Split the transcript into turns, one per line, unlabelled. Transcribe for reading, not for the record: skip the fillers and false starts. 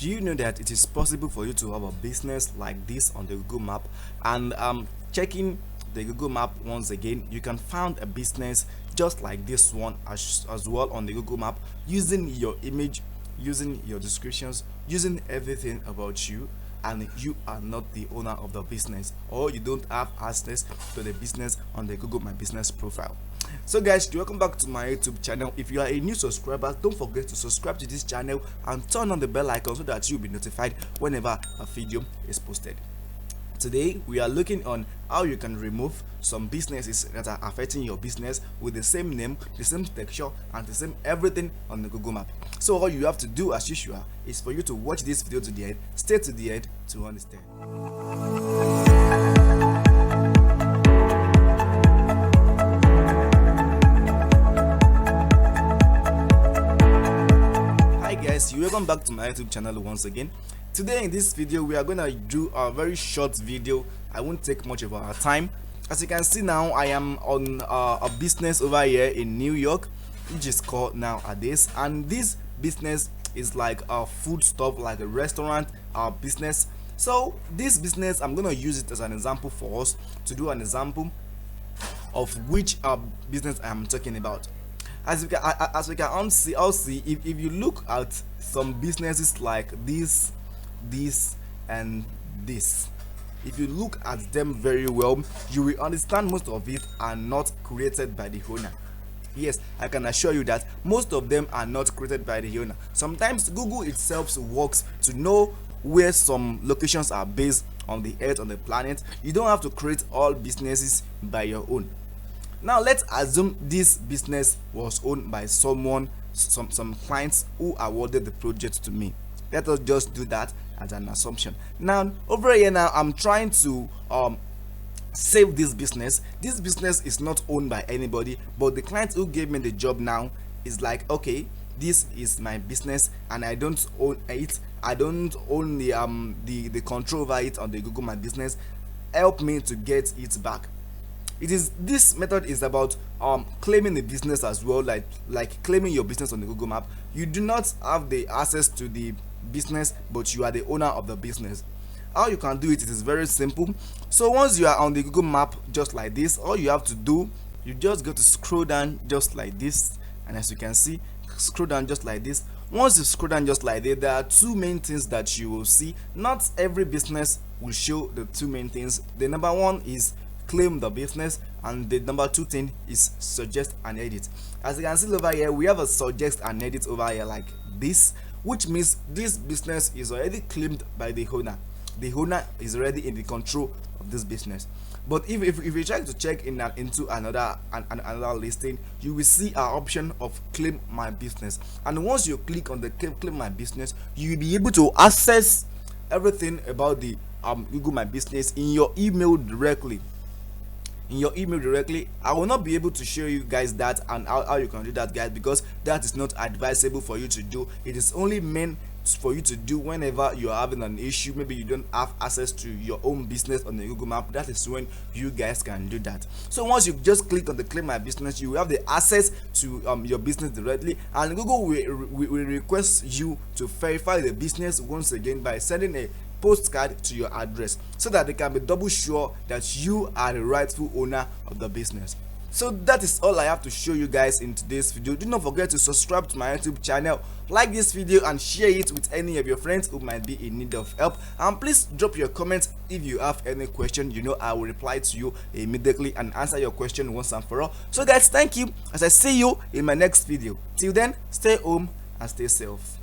Do you know that it is possible for you to have a business like this on the Google Map? And checking the Google Map once again, you can find a business just like this one as well on the Google Map, using your image, using your descriptions, using everything about you, and you are not the owner of the business, or you don't have access to the business on the Google My Business profile. So guys, welcome back to my YouTube channel. If you are a new subscriber, don't forget to subscribe to this channel and turn on the bell icon so that you'll be notified whenever a video is posted. Today we are looking on how you can remove some businesses that are affecting your business with the same name, the same texture, and the same everything on the Google Map. So all you have to do, as usual, is for you to watch this video to the end, stay to the end to understand. Hi guys, welcome back to my YouTube channel once again. Today in this video we are going to do a very short video. I won't take much of our time. As you can see now, I am on a business over here in New York, which is called Nowadays, and this business is like a food stuff, like a restaurant business. So this business, I'm going to use it as an example for us to do an example of which business I am talking about. As we can all see, if you look at some businesses like this, and this, if you look at them very well, you will understand most of it are not created by the owner. Yes, I can assure you that most of them are not created by the owner. Sometimes Google itself works to know where some locations are based on the earth, on the planet. You don't have to create all businesses by your own. Now let's assume this business was owned by someone, some clients who awarded the project to me. Let us just do that as an assumption. Now over here, now I'm trying to save this business. This business is not owned by anybody, but the client who gave me the job now is like, okay, this is my business and I don't own it. I don't own the control over it on the Google My Business. Help me to get it back. This method is about claiming the business as well, like claiming your business on the Google Map. You do not have the access to the business, but you are the owner of the business. How you can do it is very simple. So once you are on the Google Map just like this, all you have to do, you just go to scroll down just like this, and as you can see, scroll down just like this. Once you scroll down just like that, there are two main things that you will see. Not every business will show the two main things. The number one is claim the business, and the number two thing is suggest and edit. As you can see over here, we have a suggest and edit over here like this, which means this business is already claimed by the owner. The owner is already in the control of this business. But if you try to check into another listing, you will see our option of claim my business, and once you click on the claim my business, you will be able to access everything about the Google My Business in your email directly. I will not be able to show you guys that and how you can do that, guys, because that is not advisable for you to do. It is only meant for you to do whenever you are having an issue. Maybe you don't have access to your own business on the Google Map. That is when you guys can do that. So once you just click on the claim my business, you will have the access to your business directly, and Google will request you to verify the business once again by sending a postcard to your address, so that they can be double sure that you are the rightful owner of the business. So that is all I have to show you guys in today's video. Do not forget to subscribe to my YouTube channel, like this video, and share it with any of your friends who might be in need of help. And please drop your comments if you have any question. You know I will reply to you immediately and answer your question once and for all. So guys, thank you, as I see you in my next video. Till then, stay home and stay safe.